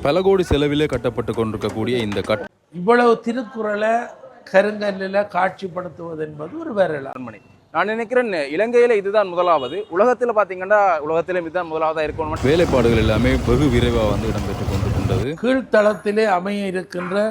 பல கோடி செலவிலே கட்டப்பட்டு கொண்டிருக்கக்கூடிய இந்த இவ்வளவு திருக்குறளை கருங்கல்லில் காட்சிப்படுத்துவது என்பது ஒரு வரலாறு. நான் நினைக்கிறேன் இலங்கையில் இதுதான் முதலாவது, உலகத்தில் பார்த்தீங்கன்னா உலகத்திலும் இதுதான் முதலாவதாக இருக்கணும். வேலைப்பாடுகள் எல்லாமே வெகு விரைவாக வந்து இடம்பெற்றுக் கொண்டிருக்கின்றது. கீழ்த்தளத்திலே அமைய இருக்கின்ற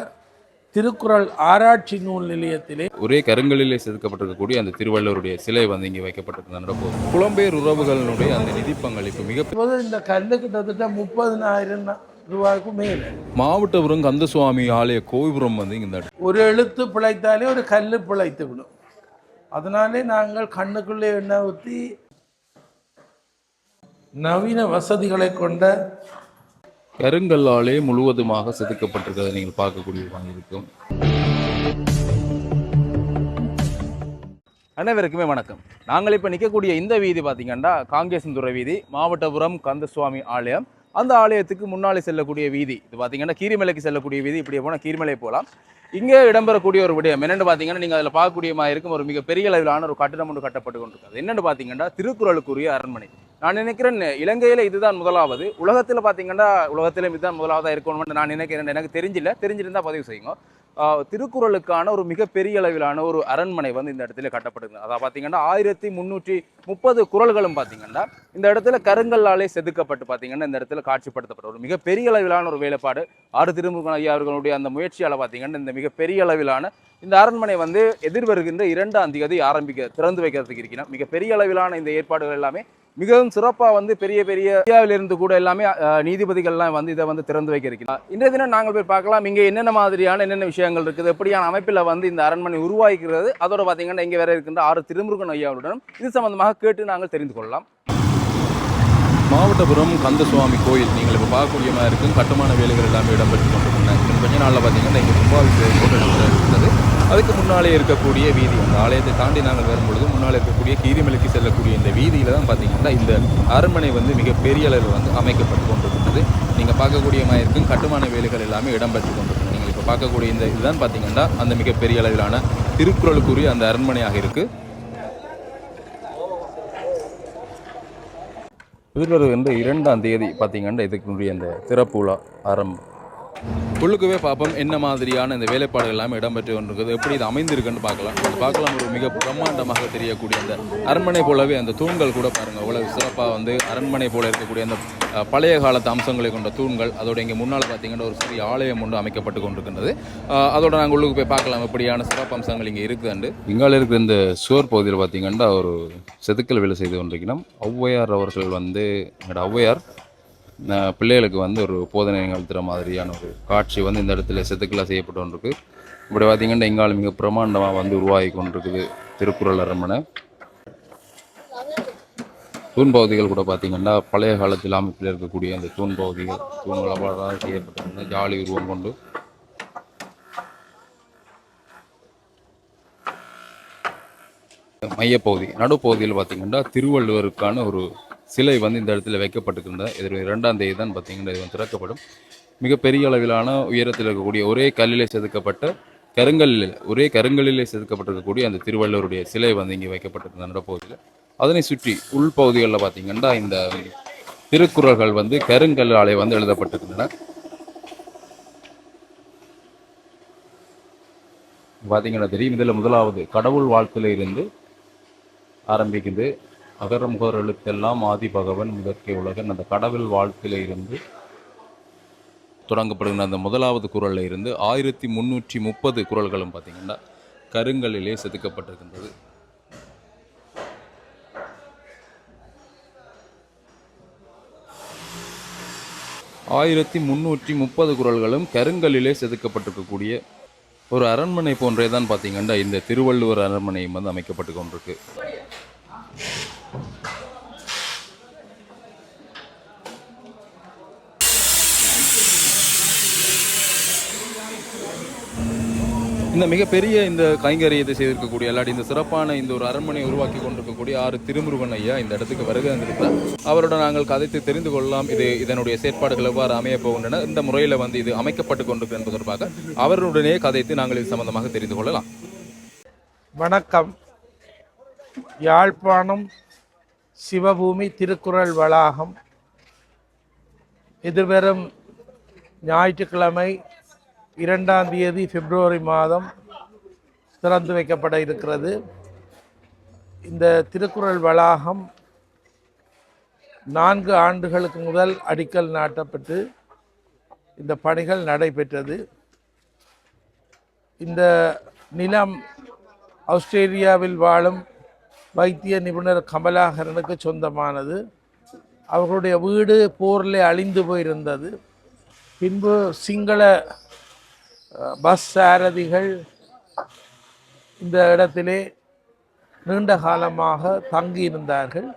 திருக்குறள் ஆராய்ச்சி நூல் நிலையத்திலே ஒரே கருங்கலிலே செதுக்கப்பட்டிருக்கக்கூடிய அந்த திருவள்ளுவருடைய சிலை வந்து இங்கே வைக்கப்பட்டிருக்கின்ற போது புலம்பெயர் உறவுகளினுடைய அந்த நிதி பங்களிப்பு மிக இந்த கல்லு கிட்டத்தட்ட 30,000 ரூபாய்க்கும் மேலே. மாவட்டபுரம் கந்தசுவாமி ஆலய கோபுரம் வந்து இந்த ஒரு எழுத்து பிழைத்தாலே ஒரு கல்லு பிழைத்து விடும். அதனாலே நாங்கள் கண்ணுக்குள்ளே எண்ணெய் ஊற்றி நவீன வசதிகளை கொண்ட கருங்கல்லாலே முழுவதுமாக செதுக்கப்பட்டிருக்கிறத நீங்கள் பார்க்கக்கூடிய இருக்கும். அனைவருக்குமே வணக்கம். நாங்கள் இப்போ நிற்கக்கூடிய இந்த வீதி பார்த்தீங்கன்னா காங்கேசன்துறை வீதி, மாவட்டபுரம் கந்தசுவாமி ஆலயம். அந்த ஆலயத்துக்கு முன்னாலே செல்லக்கூடிய வீதி இது பார்த்தீங்கன்னா கீரிமலைக்கு செல்லக்கூடிய வீதி. இப்படியே போனால் கீரிமலை போகலாம். இங்கே இடம்பெறக்கூடிய ஒரு விடயம் என்னென்னு பார்த்தீங்கன்னா, நீங்கள் அதில் பார்க்கக்கூடியமாக இருக்கும் ஒரு மிகப்பெரிய அளவிலான ஒரு கட்டிடம் ஒன்று கட்டப்பட்டு கொண்டிருக்காது. என்னென்னு பார்த்தீங்கன்னா திருக்குறளுக்குரிய அரண்மனை. நான் நினைக்கிறேன் இலங்கையில் இதுதான் முதலாவது, உலகத்தில் பார்த்தீங்கன்னா உலகத்திலும் இதுதான் முதலாவதாக இருக்கணும்னு நான் நினைக்கிறேன். எனக்கு தெரிஞ்சிருந்தால் பதிவு செய்யுங்க. திருக்குறளுக்கான ஒரு மிகப்பெரிய அளவிலான ஒரு அரண்மனை வந்து இந்த இடத்துல கட்டப்படுது. அதாவது பார்த்தீங்கன்னா 1330 குறள்களும் பார்த்தீங்கன்னா இந்த இடத்துல கருங்கல்லாலே செதுக்கப்பட்டு பார்த்தீங்கன்னா இந்த இடத்துல காட்சிப்படுத்தப்பட்ட ஒரு மிகப்பெரிய அளவிலான ஒரு வேலைப்பாடு. ஆறு திருமுருகன் ஐயா அவர்களுடைய அந்த முயற்சியால் பார்த்தீங்கன்னா இந்த மிகப்பெரிய அளவிலான இந்த அரண்மனை வந்து எதிர்வருகின்ற 2ஆம் தேதி திறந்து வைக்கிறதுக்கு இருக்கிறோம். மிகப்பெரிய அளவிலான இந்த ஏற்பாடுகள் எல்லாமே மிகவும் சிறப்பாக வந்து பெரிய இந்தியாவிலிருந்து கூட எல்லாமே நீதிபதிகள்லாம் வந்து இதை வந்து திறந்து வைக்க இருக்கிறோம். இன்றைய தினம் நாங்கள் போய் பார்க்கலாம் இங்கே என்னென்ன விஷயங்கள் இருக்குது, எப்படியான அமைப்பில் வந்து இந்த அரண்மனை உருவாக்கிறது. அதோட பார்த்தீங்கன்னா இங்கே வேற இருக்கின்ற ஆறு திருமுருகன் ஐயாவுடன் இது சம்பந்தமாக கேட்டு நாங்கள் தெரிந்து கொள்ளலாம். மாவட்டபுரம் கந்தசுவாமி கோயில் நீங்கள் இப்போ பார்க்கக்கூடிய மாதிரி இருக்கும். கட்டுமான வேலைகள் எல்லாமே இடம்பெற்று கொண்டிருக்கின்றன. கொஞ்ச நாளில் பார்த்தீங்கன்னா இங்கே கும்பாபிஷேகம் கூட இருக்கிறது. அதுக்கு முன்னாலே இருக்கக்கூடிய வீதி, அந்த ஆலயத்தை தாண்டி நாங்கள் வரும்பொழுது முன்னால் இருக்கக்கூடிய கீரிமலைக்கு செல்லக்கூடிய இந்த வீதியில் தான் பார்த்தீங்கன்னா இந்த அரண்மனை வந்து மிகப்பெரிய அளவில் வந்து அமைக்கப்பட்டு கொண்டிருக்கின்றது. நீங்கள் பார்க்கக்கூடிய மாதிரி இருக்கும் கட்டுமான வேலைகள் எல்லாமே இடம்பெற்று கொண்டிருக்கிறது. நீங்கள் இப்போ பார்க்கக்கூடிய இந்த இதுதான் பார்த்தீங்கன்னா அந்த மிகப்பெரிய அளவிலான திருக்குறளுக்குரிய அந்த அரண்மனையாக இருக்குது. எதிர்வருகின்ற 2ஆம் தேதி பார்த்தீங்கன்னா இதுக்குரிய இந்த திறப்பு விழா ஆரம்பம். உள்ளுக்குவே பார்ப்போம் என்ன மாதிரியான இந்த வேலைப்பாடுகள் எல்லாமே இடம்பெற்று கொண்டிருக்குது, எப்படி இது அமைந்திருக்குன்னு பார்க்கலாம். ஒரு மிக பிரம்மாண்டமாக தெரியக்கூடிய அந்த அரண்மனை போலவே அந்த தூண்கள் கூட பாருங்கள் அவ்வளவு சிறப்பாக வந்து அரண்மனை போல இருக்கக்கூடிய அந்த பழைய காலத்து அம்சங்களை கொண்ட தூண்கள். அதோட இங்கே முன்னால் பார்த்தீங்கன்னா ஒரு சிறிய ஆலயம் ஒன்று அமைக்கப்பட்டு கொண்டிருக்கின்றது. அதோட நாங்கள் உள்ளுக்கு போய் பார்க்கலாம் எப்படியான சிறப்பு அம்சங்கள் இங்கே இருக்குதுண்டு. இங்கால இருக்கிற இந்த சுவர் பகுதியில் பார்த்தீங்கன்னா ஒரு செதுக்கல் வேலை செய்து கொண்டிருக்கணும். ஔவையார் அவர்கள் வந்து எங்களோட ஔவையார் பிள்ளைகளுக்கு வந்து ஒரு போதனை நிகழ்த்துற மாதிரியான ஒரு காட்சி வந்து இந்த இடத்துல செதுக்கலாக செய்யப்பட்டு கொண்டிருக்கு. இப்படி பார்த்தீங்கன்னா இங்கால மிக பிரமாண்டமாக வந்து உருவாகி கொண்டிருக்குது திருக்குறள் அரண்மனை. தூண் பகுதிகள் கூட பார்த்தீங்கன்னா பழைய காலத்தில் அமைப்பில் இருக்கக்கூடிய அந்த தூண் பகுதிகள் செய்யப்பட்டிருந்த ஜாலி உருவம் கொண்டு மையப்பகுதி நடுப்பகுதியில் பார்த்தீங்கன்னா திருவள்ளுவருக்கான ஒரு சிலை வந்து இந்த இடத்துல வைக்கப்பட்டிருக்கின்ற. இது 2ஆம் தேதி தான் பார்த்தீங்கன்னா இது வந்து திறக்கப்படும். மிகப்பெரிய அளவிலான உயரத்தில் இருக்கக்கூடிய ஒரே கருங்கல்லிலே செதுக்கப்பட்டிருக்கக்கூடிய அந்த திருவள்ளுவருடைய சிலை வந்து இங்கே வைக்கப்பட்டிருக்கின்ற நடுப்பகுதியில். அதனை சுற்றி உள்பகுதிகளில் பார்த்தீங்கன்னா இந்த திருக்குறள்கள் வந்து கருங்கல்லாலே வந்து எழுதப்பட்டிருக்கின்றன. பார்த்தீங்கன்னா தெரியும். இதில் முதலாவது கடவுள் வாழ்த்துல இருந்து ஆரம்பிக்குது. அகர முகர் எழுத்தெல்லாம் ஆதி பகவன் முதற்கே உலகன். அந்த கடவுள் வாழ்த்தில இருந்து தொடங்கப்படுகின்ற அந்த முதலாவது குறளில் இருந்து 1330 குறள்களும் பார்த்தீங்கன்னா கருங்கல்லிலே செதுக்கப்பட்டிருக்கின்றது. ஆயிரத்தி 330 குறள்களும் கருங்கல்லிலே செதுக்கப்பட்டிருக்கக்கூடிய ஒரு அரண்மனை போன்றே தான் பார்த்தீங்கன்னா இந்த திருவள்ளுவர் அரண்மனையும் வந்து அமைக்கப்பட்டு கொண்டிருக்கு. இந்த மிகப்பெரிய இந்த கைங்கரியத்தை செய்திருக்கக்கூடிய இல்லாட்டி இந்த சிறப்பான இந்த ஒரு அரண்மனை உருவாக்கி கொண்டிருக்கக்கூடிய ஆறு திருமுருகன் ஐயா இந்த இடத்துக்கு வருகை வந்திருக்கிறார். அவரோட நாங்கள் கதைத்து தெரிந்து கொள்ளலாம் இதனுடைய செயற்பாடுகள் எவ்வாறு அமைய போகின்றன, இந்த முறையில் வந்து இது அமைக்கப்பட்டு கொண்டிருக்கு என்பது தொடர்பாக அவருடனே கதைத்து நாங்கள் இது சம்பந்தமாக தெரிந்து கொள்ளலாம். வணக்கம். யாழ்ப்பாணம் சிவபூமி திருக்குறள் வளாகம் எதிர்வரும் ஞாயிற்றுக்கிழமை 2ஆம் தேதி பிப்ரவரி மாதம் திறந்து வைக்கப்பட இருக்கிறது. இந்த திருக்குறள் வளாகம் 4 ஆண்டுகளுக்கு முதல் அடிக்கல் நாட்டப்பட்டு இந்த பணிகள் நடைபெற்றது. இந்த நிலம் ஆஸ்திரேலியாவில் வாழும் வைத்திய நிபுணர் கமலாகரனுக்கு சொந்தமானது. அவர்களுடைய வீடு போரில் அழிந்து போயிருந்தது. பின்பு சிங்கள பஸ் சாரதிகள் இந்த இடத்திலே நீண்ட காலமாக தங்கியிருந்தார்கள்.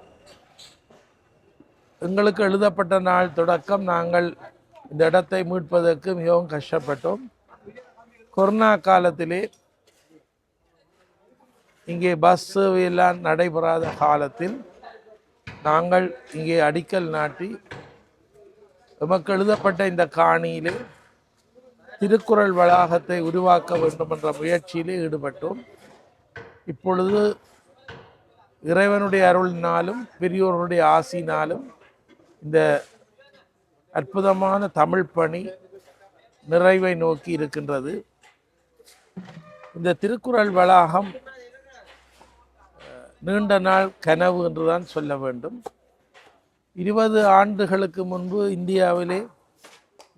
எங்களுக்கு எழுதப்பட்ட நாள் தொடக்கம் நாங்கள் இந்த இடத்தை மீட்பதற்கு மிகவும் கஷ்டப்பட்டோம். கொரோனா காலத்திலே இங்கே பஸ் சேவையெல்லாம் நடைபெறாத காலத்தில் நாங்கள் இங்கே அடிக்கல் நாட்டி எமக்கு எழுதப்பட்ட இந்த காணியிலே திருக்குறள் வளாகத்தை உருவாக்க வேண்டும் என்ற முயற்சியிலே ஈடுபட்டோம். இப்பொழுது இறைவனுடைய அருளினாலும் பெரியோர்களுடைய ஆசினாலும் இந்த அற்புதமான தமிழ் பணி நிறைவை நோக்கி இருக்கின்றது. இந்த திருக்குறள் வளாகம் நீண்ட நாள் கனவு என்றுதான் சொல்ல வேண்டும். 20 ஆண்டுகளுக்கு முன்பு இந்தியாவிலே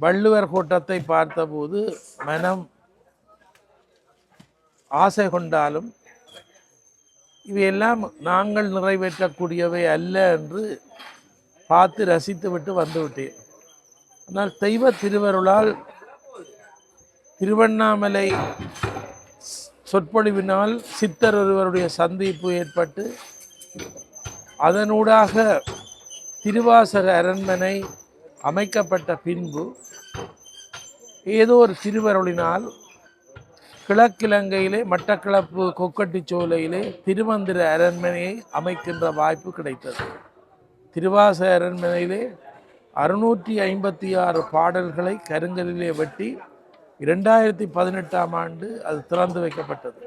வள்ளுவர் கூட்டத்தை பார்த்தபோது மனம் ஆசை கொண்டாலும் இவையெல்லாம் நாங்கள் நிறைவேற்றக்கூடியவை அல்ல என்று பார்த்து ரசித்து விட்டு வந்துவிட்டேன். ஆனால் தெய்வ திருவருளால் திருவண்ணாமலை சொற்பொழிவினால் சித்தர் ஒருவருடைய சந்திப்பு ஏற்பட்டு அதனூடாக திருவாசக அரண்மனை அமைக்கப்பட்ட பின்பு ஏதோ ஒரு திருவருளினால் கிழக்கிழங்கையிலே மட்டக்களப்பு கொக்கட்டிச்சோலையிலே திருமந்திர அரண்மனையை அமைக்கின்ற வாய்ப்பு கிடைத்தது. திருவாசக அரண்மனையிலே 656 பாடல்களை கருங்கலிலே வெட்டி 2018ஆம் ஆண்டு அது திறந்து வைக்கப்பட்டது.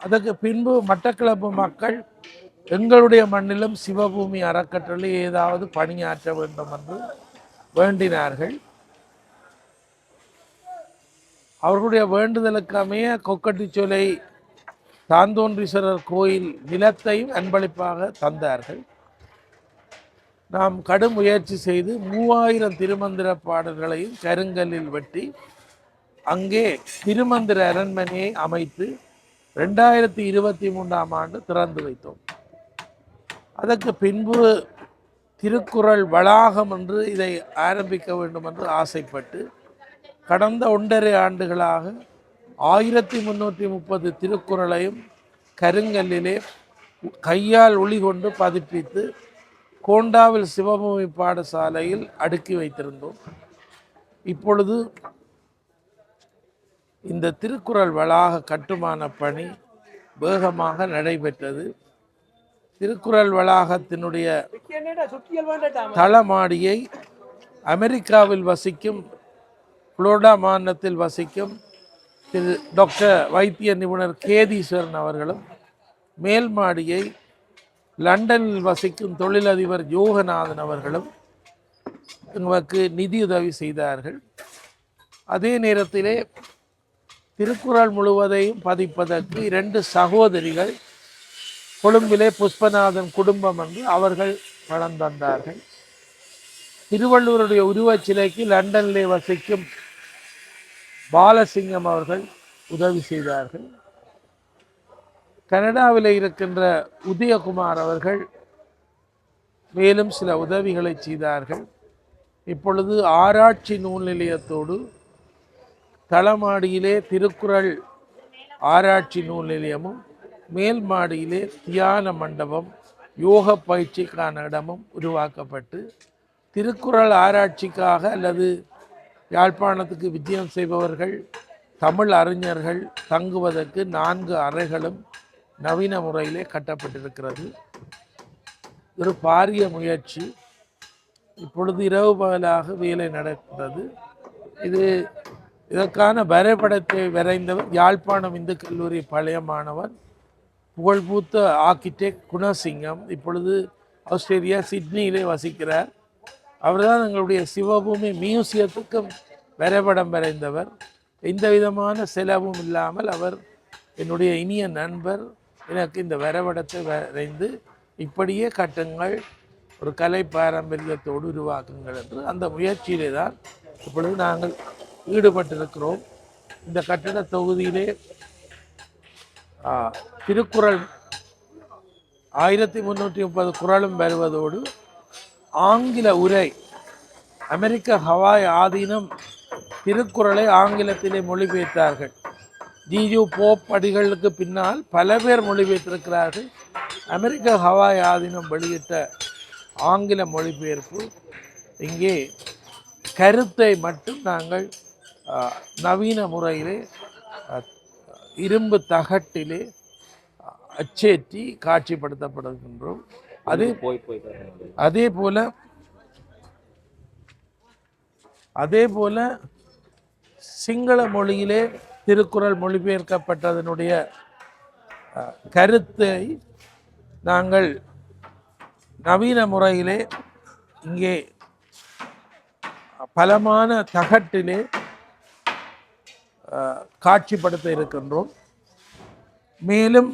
அதற்கு பின்பு மட்டக்களப்பு மக்கள் எங்களுடைய மண்ணிலும் சிவபூமி அறக்கட்டளை ஏதாவது பணியாற்ற வேண்டும் என்று வேண்டினார்கள். அவர்களுடைய வேண்டுதலுக்கு அமைய கொக்கட்டிச்சோலை தாந்தோன்றீஸ்வரர் கோயில் நிலத்தையும் அன்பளிப்பாக தந்தார்கள். நாம் கடும் முயற்சி செய்து 3000 திருமந்திர பாடல்களையும் கருங்கல்லில் வெட்டி அங்கே திருமந்திர அரண்மனையை அமைத்து 2023ஆம் ஆண்டு திறந்து வைத்தோம். அதற்கு பின்பு திருக்குறள் வளாகம் என்று இதை ஆரம்பிக்க வேண்டும் என்று ஆசைப்பட்டு கடந்த 1.5 ஆண்டுகளாக 1330 திருக்குறளையும் கருங்கல்லிலே கையால் ஒளி கொண்டு பதிப்பித்து கோண்டாவில் சிவபூமி பாடசாலையில் அடுக்கி வைத்திருந்தோம். இப்பொழுது இந்த திருக்குறள் வளாக கட்டுமான பணி வேகமாக நடைபெற்றது. திருக்குறள் வளாகத்தினுடைய தளமாடியை அமெரிக்காவில் வசிக்கும் புளோரிடா மாநிலத்தில் வசிக்கும் திரு டாக்டர் வைத்திய நிபுணர் கேதீஸ்வரன் அவர்களும், மேல் மாடியை லண்டனில் வசிக்கும் தொழிலதிபர் யோகநாதன் அவர்களும் எங்களுக்கு நிதியுதவி செய்தார்கள். அதே நேரத்திலே திருக்குறள் முழுவதையும் பதிப்பதற்கு 2 சகோதரிகள் கொழும்பிலே புஷ்பநாதன் குடும்பம் என்று அவர்கள் பணம் தந்தார்கள். திருவள்ளுவருடைய உருவச் சிலைக்கு லண்டனிலே வசிக்கும் பாலசிங்கம் அவர்கள் உதவி செய்தார்கள். கனடாவில் இருக்கின்ற உதயகுமார் அவர்கள் மேலும் சில உதவிகளை செய்தார்கள். இப்பொழுது ஆராய்ச்சி நூல் நிலையத்தோடு தளமாடியிலே திருக்குறள் ஆராய்ச்சி நூல் நிலையமும், மேல் மாடியிலே தியான மண்டபம், யோக பயிற்சிக்கான இடமும் உருவாக்கப்பட்டு திருக்குறள் ஆராய்ச்சிக்காக அல்லது யாழ்ப்பாணத்துக்கு விஜயம் செய்பவர்கள் தமிழ் அறிஞர்கள் தங்குவதற்கு 4 அறைகளும் நவீன முறையிலே கட்டப்பட்டிருக்கிறது. ஒரு பாரிய முயற்சி. இப்பொழுது இரவு பகலாக வேலை நடக்கிறது. இதற்கான வரைபடத்தை வரைந்தவர் யாழ்ப்பாணம் இந்து கல்லூரி பழைய மாணவர் புகழ்பூத்த ஆர்கிடெக்ட் குணசிங்கம். இப்பொழுது ஆஸ்திரேலியா சிட்னியிலே வசிக்கிறார். அவர்தான் எங்களுடைய சிவபூமி மியூசியத்துக்கும் வரைபடம் வரைந்தவர். எந்த விதமான செலவும் இல்லாமல் அவர் என்னுடைய இனிய நண்பர் எனக்கு இந்த வரைபடத்தை வரைந்து இப்படியே கட்டுங்கள், ஒரு கலை பாரம்பரியத்தோடு உருவாக்குங்கள் என்று அந்த முயற்சியிலே தான் இப்பொழுது நாங்கள் ஈடுபட்டிருக்கிறோம். இந்த கட்டிட தொகுதியிலே திருக்குறள் 1330 குறளும் வருவதோடு ஆங்கில உரை, அமெரிக்க ஹவாய் ஆதீனம் திருக்குறளை ஆங்கிலத்திலே மொழிபெயர்த்தார்கள். ஜிஜு போப் அடிகளுக்கு பின்னால் பல பேர் மொழிபெயர்த்திருக்கிறார்கள். அமெரிக்க ஹவாய் ஆதீனம் வெளியிட்ட ஆங்கில மொழிபெயர்ப்பு இங்கே கருத்தை மட்டும் நாங்கள் நவீன முறையிலே இரும்பு தகட்டிலே அச்சேற்றி காட்சிப்படுத்தப்படுகின்றோம். அதே போல சிங்கள மொழியிலே திருக்குறள் மொழிபெயர்க்கப்பட்டதனுடைய கருத்தை நாங்கள் நவீன முறையிலே இங்கே பலமான தகட்டிலே காட்சிப்படுத்த இருக்கின்றோம். மேலும்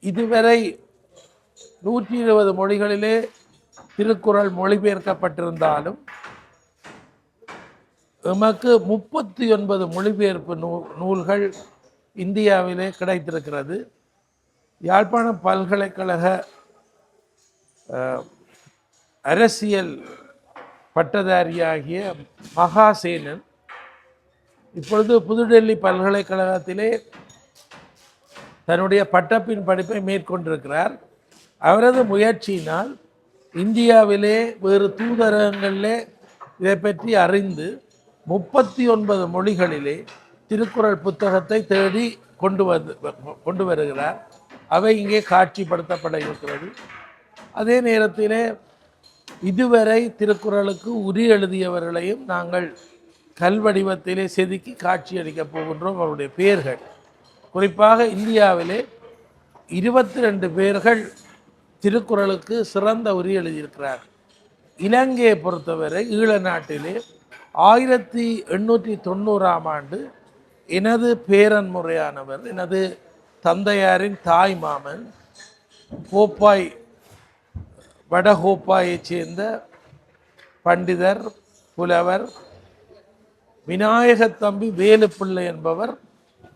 இதுவரை 120 மொழிகளிலே திருக்குறள் மொழிபெயர்க்கப்பட்டிருந்தாலும் எமக்கு 39 மொழிபெயர்ப்பு நூல்கள் இந்தியாவிலே கிடைத்திருக்கிறது. யாழ்ப்பாணம் பல்கலைக்கழக அரசியல் பட்டதாரியாகிய மகாசேனன் இப்பொழுது புதுடெல்லி பல்கலைக்கழகத்திலே தன்னுடைய பட்டப்பின் படிப்பை மேற்கொண்டிருக்கிறார். அவரது முயற்சியினால் இந்தியாவிலே வேறு தூதரகங்களிலே இதை பற்றி அறிந்து 39 மொழிகளிலே திருக்குறள் புத்தகத்தை தேடி கொண்டு வருகிறார். அவை இங்கே காட்சிப்படுத்தப்பட இருக்கிறது. அதே நேரத்திலே இதுவரை திருக்குறளுக்கு உரி எழுதியவர்களையும் நாங்கள் கல்வடிவத்திலே செதுக்கி காட்சியளிக்கப் போகின்றோம். அவருடைய பெயர்கள் குறிப்பாக இந்தியாவிலே 22 பேர்கள் திருக்குறளுக்கு சிறந்த உரி எழுதியிருக்கிறார். இலங்கையை பொறுத்தவரை ஈழ நாட்டிலே 1890ஆம் ஆண்டு எனது பேரன் முறையானவர், எனது தந்தையாரின் தாய் மாமன் கோப்பாய் வடகோப்பாயைச் சேர்ந்த பண்டிதர் புலவர் விநாயகத்தம்பி வேலுப்பிள்ளை என்பவர்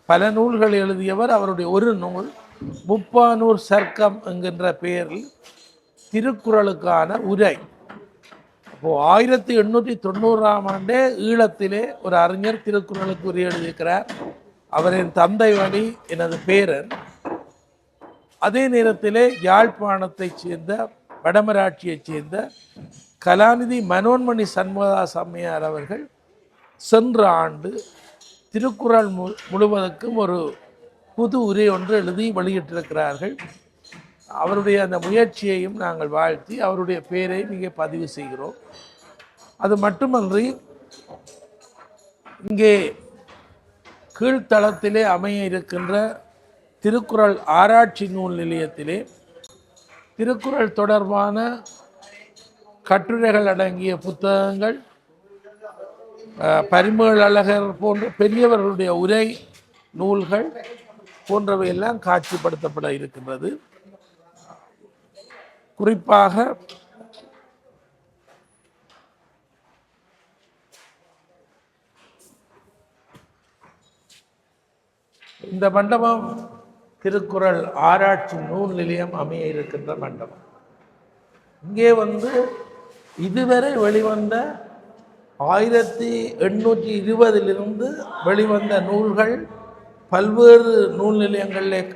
பல நூல்கள் எழுதியவர். அவருடைய ஒரு நூல் முப்பானூர் சர்க்கம் என்கின்ற பெயரில் திருக்குறளுக்கான உரை. அப்போது 1890ஆம் ஆண்டே ஈழத்திலே ஒரு அறிஞர் திருக்குறளுக்கு உரை எழுதியிருக்கிறார். அவரின் தந்தை வழி எனது பேரன். அதே நேரத்திலே யாழ்ப்பாணத்தைச் சேர்ந்த வடமராட்சியைச் சேர்ந்த கலாநிதி மனோன்மணி சண்முகதாஸ் அம்மையார் அவர்கள் சென்ற ஆண்டு திருக்குறள் முழுவதற்கும் ஒரு புது உரை ஒன்று எழுதி வெளியிட்டிருக்கிறார்கள். அவருடைய அந்த முயற்சியையும் நாங்கள் வாழ்த்தி அவருடைய பெயரையும் இங்கே பதிவு செய்கிறோம். அது மட்டுமன்றி இங்கே கீழ்த்தளத்திலே அமைய இருக்கின்ற திருக்குறள் ஆராய்ச்சி நூல் நிலையத்திலே திருக்குறள் தொடர்பான கட்டுரைகள் அடங்கிய புத்தகங்கள், பரிமேலழகர் போன்ற பெரியவர்களுடைய உரை நூல்கள் போன்றவையெல்லாம் காட்சிப்படுத்தப்பட இருக்கின்றது. குறிப்பாக இந்த மண்டபம் திருக்குறள் ஆராய்ச்சி நூல் நிலையம் அமைய இருக்கின்ற மண்டபம். இங்கே இதுவரை வெளிவந்த 1820 வெளிவந்த நூல்கள் பல்வேறு நூல் நிலையங்களில்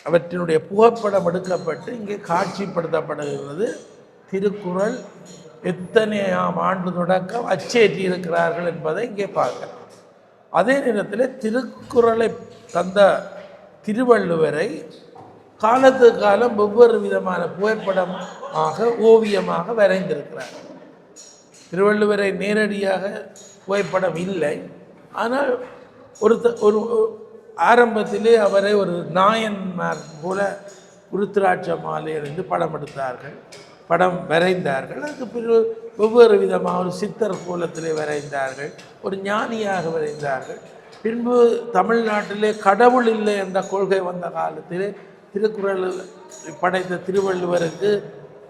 அவற்றினுடைய புகைப்படம் எடுக்கப்பட்டு இங்கே காட்சிப்படுத்தப்படுகிறது. திருக்குறள் எத்தனையாம் ஆண்டு தொடக்கம் அச்சேற்றி இருக்கிறார்கள் என்பதை இங்கே பார்க்கலாம். அதே நேரத்தில் திருக்குறளை தந்த திருவள்ளுவரை காலத்துக்கு காலம் ஒவ்வொரு விதமான புகைப்படமாக ஓவியமாக வரைந்திருக்கிறார். திருவள்ளுவரை நேரடியாக புகைப்படம் இல்லை, ஆனால் ஒரு ஆரம்பத்திலே அவரை ஒரு நாயன்மார் போல உருத்திராட்ச மாலை அணிந்து படம் எடுத்தார்கள். படம் வரைந்தார்கள். அதுக்கு பிறகு வெவ்வேறு விதமாக ஒரு சித்தர் கோலத்திலே வரைந்தார்கள், ஒரு ஞானியாக வரைந்தார்கள். பின்பு தமிழ்நாட்டிலே கடவுள் இல்லை என்ற கொள்கை வந்த காலத்திலே திருக்குறள் படைத்த திருவள்ளுவருக்கு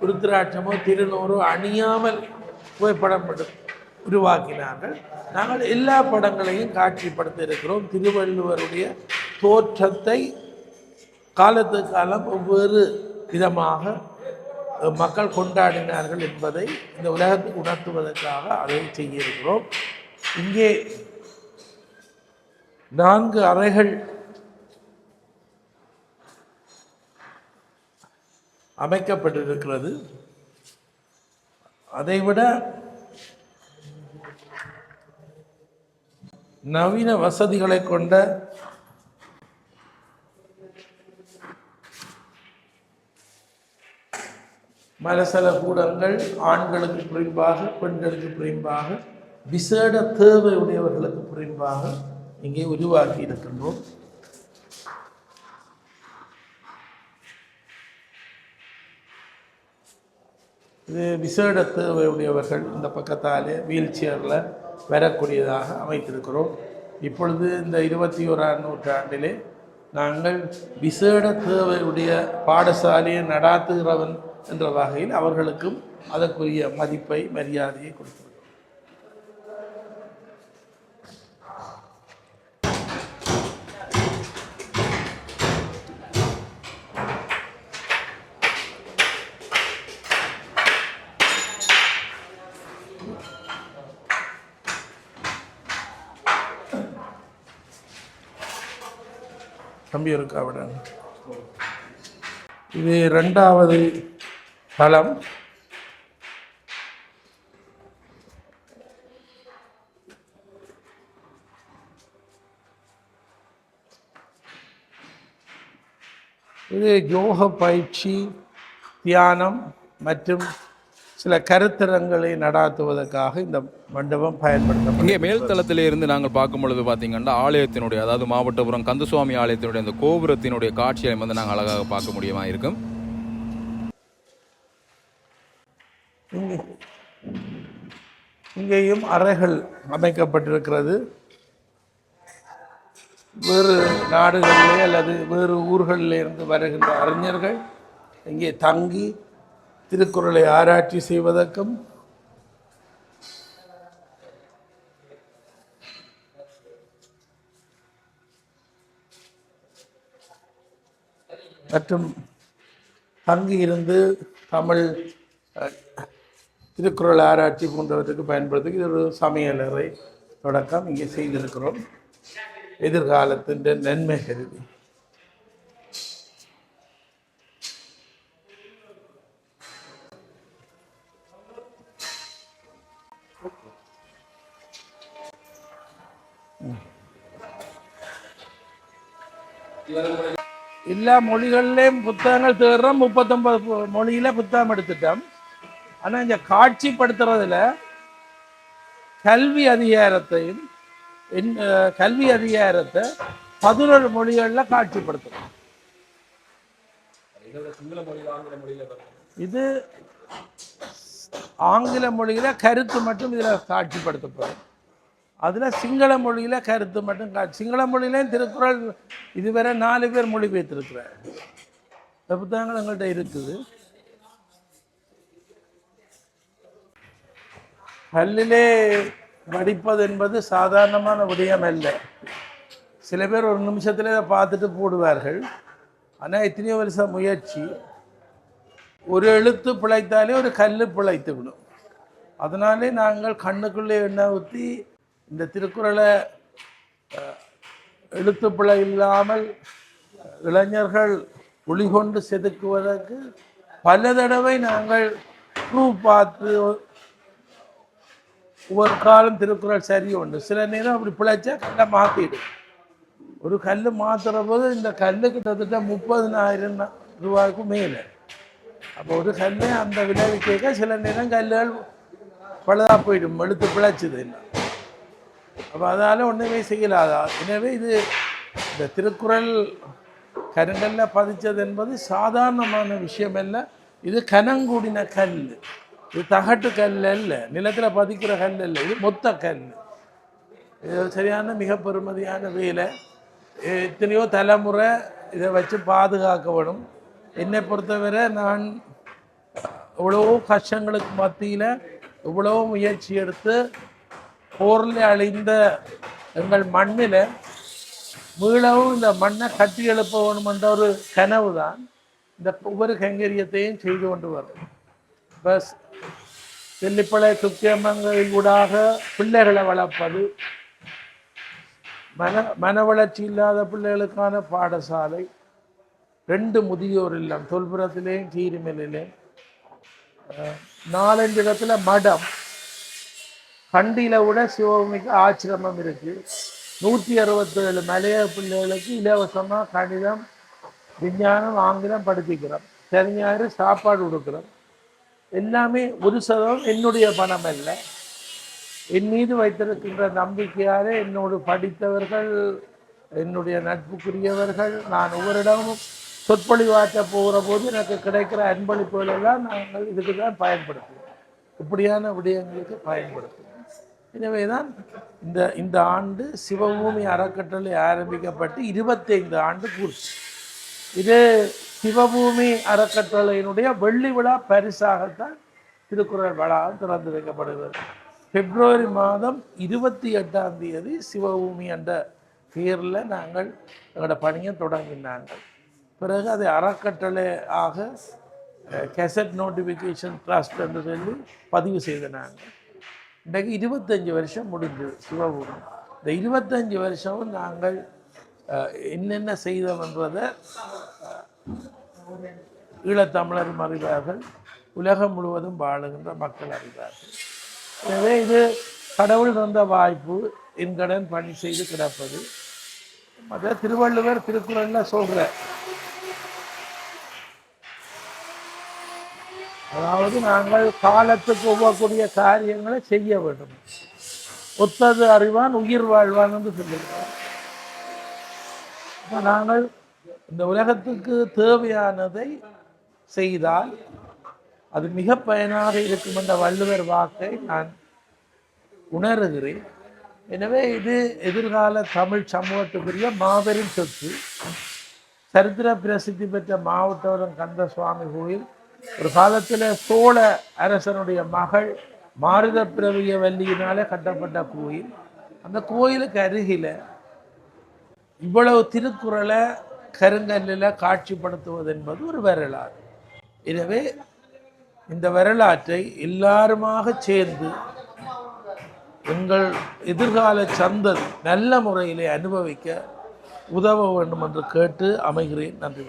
ருத்ராட்சமோ திருநூறோ அணியாமல் புகைப்படம் உருவாக்கினார்கள். நாங்கள் எல்லா படங்களையும் காட்சிப்படுத்த இருக்கிறோம். திருவள்ளுவருடைய தோற்றத்தை காலத்துக்கு காலம் ஒவ்வொரு விதமாக மக்கள் கொண்டாடினார்கள் என்பதை இந்த உலகத்துக்கு உணர்த்துவதற்காக அதை செய்ய இருக்கிறோம். இங்கே 4 அறைகள் அமைக்கப்பட்டிருக்கிறது. அதைவிட நவீன வசதிகளை கொண்ட மலசல கூடங்கள் ஆண்களுக்கு புரிம்பாக, பெண்களுக்கு புரிம்பாக, விசேட தேவை உடையவர்களுக்கு புரிம்பாக இங்கே உருவாக்கி இருக்கின்றோம். இது விசேட தேவை உடையவர்கள் இந்த பக்கத்தாலே வீல் சேரில் வரக்கூடியதாக அமைத்திருக்கிறோம். இப்பொழுது இந்த 21ஆம் நூற்றாண்டிலே நாங்கள் விசேட தேவையுடைய பாடசாலையை நடாத்துகிறவன் என்ற வகையில் அவர்களுக்கும் அதற்குரிய மதிப்பை மரியாதையை கொடுத்திருக்கிறோம். தம்பி இருக்கா விட இது 2வது தளம். இது யோக பயிற்சி, தியானம் மற்றும் சில கருத்தரங்களை நடாத்துவதற்காக இந்த மண்டபம் பயன்படுத்தப்படும். இங்கே மேல்தளத்திலே இருந்து நாங்கள் பார்க்கும் பொழுது பார்த்தீங்கன்னா ஆலயத்தினுடைய, அதாவது மாவட்டபுரம் கந்தசுவாமி ஆலயத்தினுடைய அந்த கோபுரத்தினுடைய காட்சியை வந்து நாங்கள் அழகாக பார்க்க முடியுமா இருக்கும். இங்கேயும் அறைகள் அமைக்கப்பட்டிருக்கிறது. வேறு நாடுகளிலே அல்லது வேறு ஊர்களில் இருந்து வருகின்ற அறிஞர்கள் இங்கே தங்கி திருக்குறளை ஆராய்ச்சி செய்வதற்கும் மற்றும் தங்கியிருந்து தமிழ் திருக்குறள் ஆராய்ச்சி போன்றவற்றுக்கு பயன்படுத்தி இது ஒரு சமையலறை தொடக்கம் இங்கே செய்திருக்கிறோம். எதிர்காலத்தின் நன்மை கருதி எல்லா மொழிகள்லேயும் புத்தகங்கள் தேடுறோம். 39 மொழியில் புத்தகம் எடுத்துட்டோம். ஆனால் இந்த காட்சிப்படுத்துறதுல கல்வி அதிகாரத்தையும் கல்வி அதிகாரத்தை 11 மொழிகளில் காட்சிப்படுத்துறோம். இது ஆங்கில மொழியில் கருத்து மட்டும் இதில் காட்சிப்படுத்தப்படும். அதில் சிங்கள மொழியில் கருத்து மட்டும் சிங்கள மொழியிலையும் திருக்குறள் இதுவரை 4 பேர் மொழிபெயர்த்திருக்கிறார். இந்த புத்தகங்கள் எங்கள்கிட்ட இருக்குது. கல்லிலே வடிப்பது என்பது சாதாரணமான விடயம் அல்ல. சில பேர் ஒரு நிமிஷத்தில் இதை பார்த்துட்டு போடுவார்கள். ஆனால் எத்தனையோ வருஷம் முயற்சி. ஒரு எழுத்து பிழைத்தாலே ஒரு கல் பிழைத்து விடும். அதனாலே நாங்கள் கண்ணுக்குள்ளே எண்ணெய் ஊற்றி இந்த திருக்குறளை எழுத்துப்பிழை இல்லாமல் இளைஞர்கள் ஒளிகொண்டு செதுக்குவதற்கு பல தடவை நாங்கள் பார்த்து ஒவ்வொரு காலம் திருக்குறள் சரி உண்டு. சில நேரம் அப்படி பிழைச்சா கல்லை மாற்றிடும். ஒரு கல் மாற்றுற போது இந்த கல் கிட்டத்தட்ட 30,000 ரூபாய்க்கும் மேலே. அப்போ ஒரு கல்லை அந்த விளைவு கேட்க சில நேரம் கல்லுகள் பழுதாக போயிடும், எழுத்து பிழைச்சது இல்லை. அப்போ அதனால் ஒன்றுமே செய்யலாதா. எனவே இது இந்த திருக்குறள் கருங்கல்ல பதிச்சது என்பது சாதாரணமான விஷயம் அல்ல. இது கனங்குடின கல், இது தகட்டு கல் அல்ல, நிலத்தில் பதிக்கிற கல் அல்ல, இது மொத்த கல். இது சரியான மிக பெருமதியான வேலை. எத்தனையோ தலைமுறை இதை வச்சு பாதுகாக்க வேணும். என்னை பொறுத்தவரை நான் இவ்வளவோ கஷ்டங்களுக்கு மத்தியில் இவ்வளவோ முயற்சி எடுத்து போரில் அழிந்த எங்கள் மண்ணில் மீளவும் இந்த மண்ணை கட்டி எழுப்ப வேணும் என்ற ஒரு கனவு தான் இந்த ஒவ்வொரு கைங்கரியத்தையும் செய்து கொண்டு வரும். பஸ் தெல்லிப்பளை துக்கியமங்கூடாக பிள்ளைகளை வளர்ப்பது, மன வளர்ச்சி இல்லாத பிள்ளைகளுக்கான பாடசாலை, 2 முதியோர் இல்லம் தொல்புரத்திலேயும் கீரிமலையிலேயும், 4-5 இடத்துல மடம், கண்டியில் விட சிவபூமிக்கு ஆசிரமம் இருக்குது. 167 மலைய பிள்ளைகளுக்கு இலவசமாக கணிதம், விஞ்ஞானம், ஆங்கிலம் படிப்பிக்கிறோம். தெரிஞ்சாரு சாப்பாடு கொடுக்குறோம். எல்லாமே 1% என்னுடைய பணம் அல்ல, என் மீது வைத்திருக்கின்ற நம்பிக்கையால் என்னோடு படித்தவர்கள், என்னுடைய நட்புக்குரியவர்கள், நான் ஒவ்வொருடமும் சொற்பொழிவாற்ற போகிற போது எனக்கு கிடைக்கிற அன்பளிப்புகளெல்லாம் நாங்கள் இதுக்கு தான் பயன்படுத்துவோம், இப்படியான விடயங்களுக்கு பயன்படுத்துவோம். எனவே தான் இந்த ஆண்டு சிவபூமி அறக்கட்டளை ஆரம்பிக்கப்பட்டு 25 ஆண்டு பூர்த்தி. இது சிவபூமி அறக்கட்டளையினுடைய வெள்ளி விழா பரிசாகத்தான் திருக்குறள் வளாகம் திறந்து வைக்கப்படுகிறது. பிப்ரவரி மாதம் 28ஆம் தேதி சிவபூமி என்ற பேரில் நாங்கள் எங்களோட பணியை தொடங்கினாங்க. பிறகு அதை அறக்கட்டளை ஆக கெசட் நோட்டிஃபிகேஷன் ட்ரஸ்ட் என்று சொல்லி பதிவு செய்தனாங்க. இன்றைக்கு 25 வருஷம் முடிஞ்சு சிவபூமி. இந்த 25 வருஷமும் நாங்கள் என்னென்ன செய்தோம் என்றதை ஈழத்தமிழரும் அறிவார்கள், உலகம் முழுவதும் வாழுகின்ற மக்கள் அறிவார்கள். எனவே இது கடவுள் தந்த வாய்ப்பு, என்கடன் பணி செய்து கிடப்பது. மற்ற திருவள்ளுவர் திருக்குறளில் சொல்கிற, அதாவது நாங்கள் காலத்துக்கு ஒவ்வக்கூடிய காரியங்களை செய்ய வேண்டும். ஒத்தது அறிவான் உயிர் வாழ்வான் என்று சொல்லுகிறோம். நாங்கள் இந்த உலகத்துக்கு தேவையானதை செய்தால் அது மிக பயனாக இருக்கும் என்ற வள்ளுவர் வாக்கை நான் உணர்கிறேன். எனவே இது எதிர்கால தமிழ் சமூகத்துக்குரிய மாபெரும் சொத்து. சரித்திர பிரசித்தி பெற்ற மாவட்டவரம் கந்தசுவாமி கோயில் ஒரு காலத்தில் சோழ அரசனுடைய மகள் மாருத பிரவிய வள்ளியினாலே கட்டப்பட்ட கோயில். அந்த கோயிலுக்கு அருகில் இவ்வளவு திருக்குறளை கருங்கல்லில் காட்சிப்படுத்துவது என்பது ஒரு வரலாறு. எனவே இந்த வரலாற்றை எல்லாருமாக சேர்ந்து எங்கள் எதிர்கால சந்ததி நல்ல முறையிலே அனுபவிக்க உதவ வேண்டும் என்று கேட்டு அமைகிறேன். நன்றி.